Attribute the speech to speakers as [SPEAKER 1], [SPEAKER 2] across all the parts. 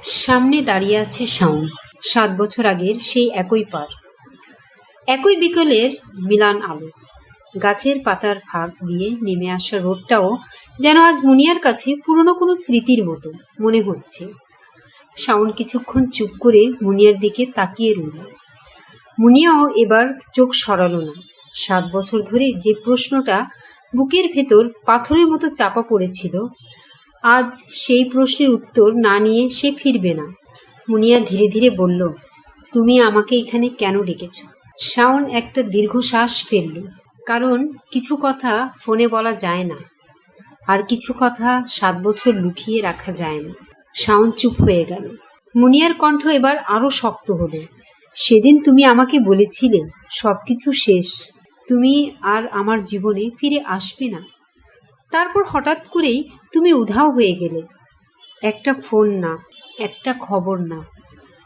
[SPEAKER 1] সামনে দাঁড়িয়ে আছে শাওন। ৭ বছর আগের সেই একই পার, একই বিকেলের মিলান আলো। গাছের পাতার ফাঁক দিয়ে নেমে আসা রোদটাও যেন আজ মুনিয়ার কাছে পুরনো কোনো স্মৃতির মতো মনে হচ্ছে। শাওন কিছুক্ষণ চুপ করে মুনিয়ার দিকে তাকিয়ে রইল। মুনিয়াও এবার চোখ সরালো না। ৭ বছর ধরে যে প্রশ্নটা বুকের ভেতর পাথরের মতো চাপা পড়েছিল, আজ সেই প্রশ্নের উত্তর না নিয়ে সে ফিরবে না। মুনিয়া ধীরে ধীরে বলল, তুমি আমাকে এখানে কেন ডেকেছ? শাওন একটা দীর্ঘশ্বাস ফেলল। কারণ কিছু কথা ফোনে বলা যায় না, আর কিছু কথা ৭ বছর লুকিয়ে রাখা যায় না। শাওন চুপ হয়ে গেল। মুনিয়ার কণ্ঠ এবার আরো শক্ত হলো। সেদিন তুমি আমাকে বলেছিলে সবকিছু শেষ, তুমি আর আমার জীবনে ফিরে আসবে না। তারপর হঠাৎ করেই তুমি উধাও হয়ে গেলে। একটা ফোন না, একটা খবর না।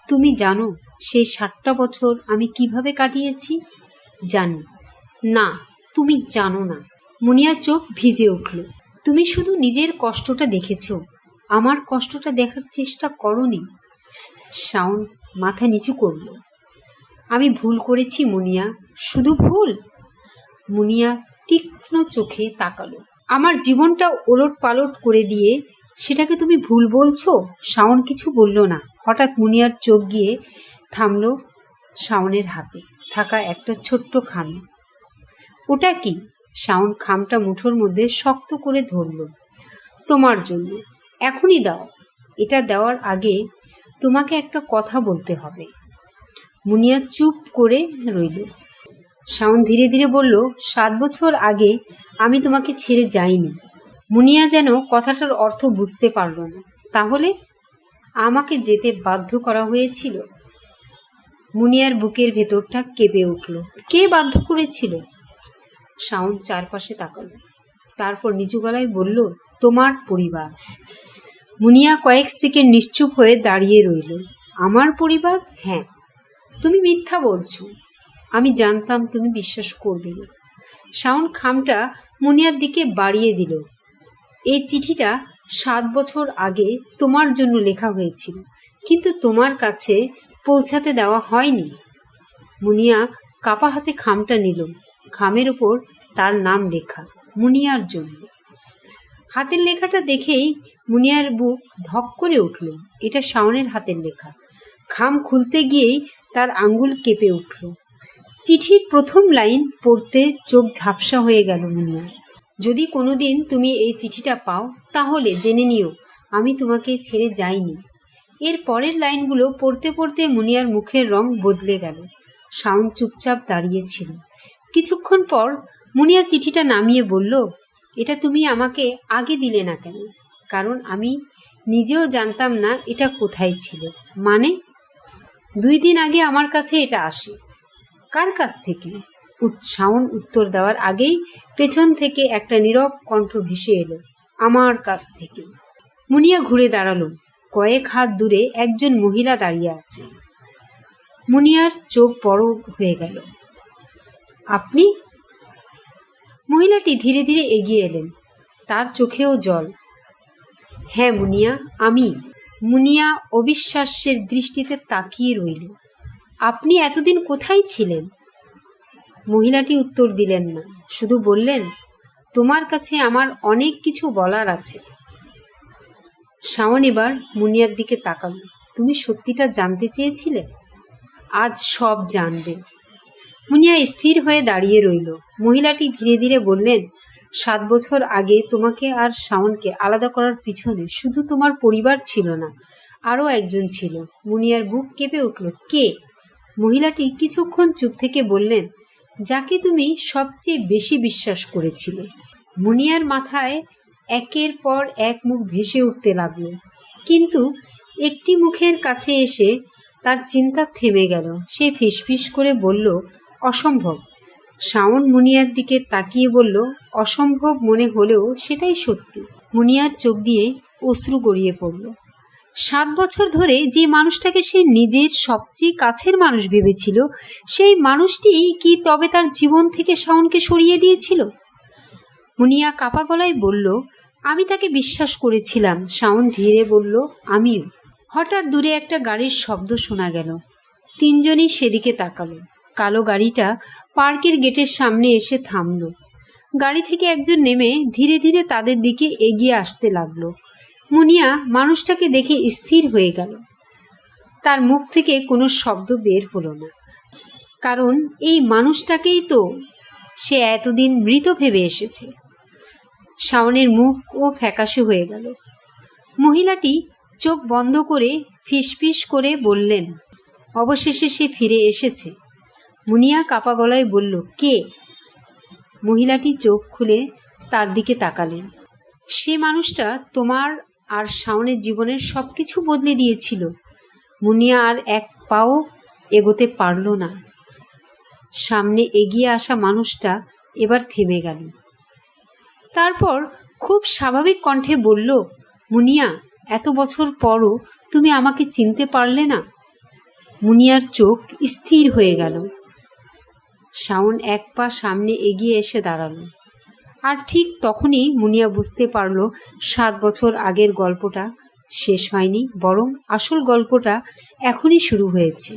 [SPEAKER 1] তুমি জানো সেই ৭টা বছর আমি কিভাবে কাটিয়েছি? জানি না, তুমি জানো না। মুনিয়ার চোখ ভিজে উঠল। তুমি শুধু নিজের কষ্টটা দেখেছ, আমার কষ্টটা দেখার চেষ্টা করনি। শাওন মাথা নিচু করল। আমি ভুল করেছি মুনিয়া, শুধু ভুল। মুনিয়া তীক্ষ্ণ চোখে তাকালো। আমার জীবনটা ওলট পালট করে দিয়ে সেটাকে তুমি ভুল বলছো? শাওন কিছু বলল না। হঠাৎ মুনিয়ার চোখ গিয়ে থামল শাওনের হাতে থাকা একটা ছোট্ট খাম। ওটা কি? শাওন খামটা মুঠোর মধ্যে শক্ত করে ধরল। তোমার জন্য, এখনই দাও। এটা দেওয়ার আগে তোমাকে একটা কথা বলতে হবে। মুনিয়া চুপ করে রইল। শাওন ধীরে ধীরে বলল, ৭ বছর আগে আমি তোমাকে ছেড়ে যাইনি। মুনিয়া যেন কথাটার অর্থ বুঝতে পারল না। তাহলে আমাকে যেতে বাধ্য করা হয়েছিল? মুনিয়ার বুকের ভেতরটা কেঁপে উঠল। কে বাধ্য করেছিল? শাওন চারপাশে তাকালো, তারপর নিচু গলায় বলল, তোমার পরিবার। মুনিয়া কয়েক সেকেন্ড নিশ্চুপ হয়ে দাঁড়িয়ে রইল। আমার পরিবার? হ্যাঁ। তুমি মিথ্যা বলছো। আমি জানতাম তুমি বিশ্বাস করবে না। শাওন খামটা মুনিয়ার দিকে বাড়িয়ে দিল। এই চিঠিটা ৭ বছর আগে তোমার জন্য লেখা হয়েছিল, কিন্তু তোমার কাছে পৌঁছাতে দেওয়া হয়নি। মুনিয়া কাপা হাতে খামটা নিল। খামের উপর তার নাম লেখা, মুনিয়ার জন্য। হাতের লেখাটা দেখেই মুনিয়ার বুক ধক করে উঠল। এটা শাওনের হাতের লেখা। খাম খুলতে গিয়েই তার আঙ্গুল কেঁপে উঠল। চিঠির প্রথম লাইন পড়তে চোখ ঝাপসা হয়ে গেল মুনিয়ার। যদি কোনোদিন তুমি এই চিঠিটা পাও, তাহলে জেনে নিও আমি তোমাকে ছেড়ে যাইনি। এর পরের লাইনগুলো পড়তে পড়তে মুনিয়ার মুখের রং বদলে গেল। শাওন চুপচাপ দাঁড়িয়েছিল। কিছুক্ষণ পর মুনিয়া চিঠিটা নামিয়ে বলল, এটা তুমি আমাকে আগে দিলে না কেন? কারণ আমি নিজেও জানতাম না এটা কোথায় ছিল। মানে? 2 দিন আগে আমার কাছে এটা আসে। কার কাছ থেকে? শাওন উত্তর দেওয়ার আগেই পেছন থেকে একটা নীরব কণ্ঠ ভেসে এলো, আমার কাছ থেকে। মুনিয়া ঘুরে দাঁড়ালো। কয়েক হাত দূরে একজন মহিলা দাঁড়িয়ে আছে। মুনিয়ার চোখ বড় হয়ে গেল। আপনি? মহিলাটি ধীরে ধীরে এগিয়ে এলেন, তার চোখেও জল। হ্যাঁ মুনিয়া, আমি। মুনিয়া অবিশ্বাসের দৃষ্টিতে তাকিয়ে রইল। আপনি এতদিন কোথায় ছিলেন? মহিলাটি উত্তর দিলেন না, শুধু বললেন, তোমার কাছে আমার অনেক কিছু বলার আছে। শাওন এবার মুনিয়ার দিকে তাকালো। তুমি সত্যিটা জানতে চেয়েছিলে? আজ সব জানবে। মুনিয়া স্থির হয়ে দাঁড়িয়ে রইল। মহিলাটি ধীরে ধীরে বললেন, ৭ বছর আগে তোমাকে আর শাওনকে আলাদা করার পিছনে শুধু তোমার পরিবার ছিল না, আরও একজন ছিল। মুনিয়ার বুক কেঁপে উঠল। কে? মহিলাটি কিছুক্ষণ চুপ থেকে বললেন, যাকে তুমি সবচেয়ে বেশি বিশ্বাস করেছিলে। মুনিয়ার মাথায় একের পর এক মুখ ভেসে উঠতে লাগলো, কিন্তু একটি মুখের কাছে এসে তার চিন্তা থেমে গেল। সে ফিসফিস করে বলল, অসম্ভব। শাওন মুনিয়ার দিকে তাকিয়ে বলল, অসম্ভব মনে হলেও সেটাই সত্যি। মুনিয়ার চোখ দিয়ে অশ্রু গড়িয়ে পড়ল। ৭ বছর ধরে যে মানুষটাকে সে নিজের সবচেয়ে কাছের মানুষ ভেবেছিল, সেই মানুষটি কি তবে তার জীবন থেকে শাওনকে সরিয়ে দিয়েছিল? মুনিয়া কাপা গলায় বলল, আমি তাকে বিশ্বাস করেছিলাম। শাওন ধীরে বলল, আমিও। হঠাৎ দূরে একটা গাড়ির শব্দ শোনা গেল। তিনজনই সেদিকে তাকালো। কালো গাড়িটা পার্কের গেটের সামনে এসে থামলো। গাড়ি থেকে একজন নেমে ধীরে ধীরে তাদের দিকে এগিয়ে আসতে লাগলো। মুনিয়া মানুষটাকে দেখে স্থির হয়ে গেল। তার মুখ থেকে কোনো শব্দ বের হলো না, কারণ এই মানুষটাকেই তো সে এতদিন মৃত ভেবে এসেছে। শাওনের মুখও ফ্যাকাশে হয়ে গেল। মহিলাটি চোখ বন্ধ করে ফিসফিস করে বললেন, অবশেষে সে ফিরে এসেছে। মুনিয়া কাপা গলায় বলল, কে? মহিলাটি চোখ খুলে তার দিকে তাকালেন। সে মানুষটা তোমার আর শাওনের জীবনের সব কিছু বদলে দিয়েছিল। মুনিয়া আর এক পাও এগোতে পারল না। সামনে এগিয়ে আসা মানুষটা এবার থেমে গেল। তারপর খুব স্বাভাবিক কণ্ঠে বলল, মুনিয়া, এত বছর পরও তুমি আমাকে চিনতে পারলে না? মুনিয়ার চোখ স্থির হয়ে গেল। শাওন এক পা সামনে এগিয়ে এসে দাঁড়ালো। আর ঠিক তখনই মুনিয়া বুঝতে পারল 7 বছর আগের গল্পটা শেষ হয়নি, বরং আসল গল্পটা এখনই শুরু হয়েছে।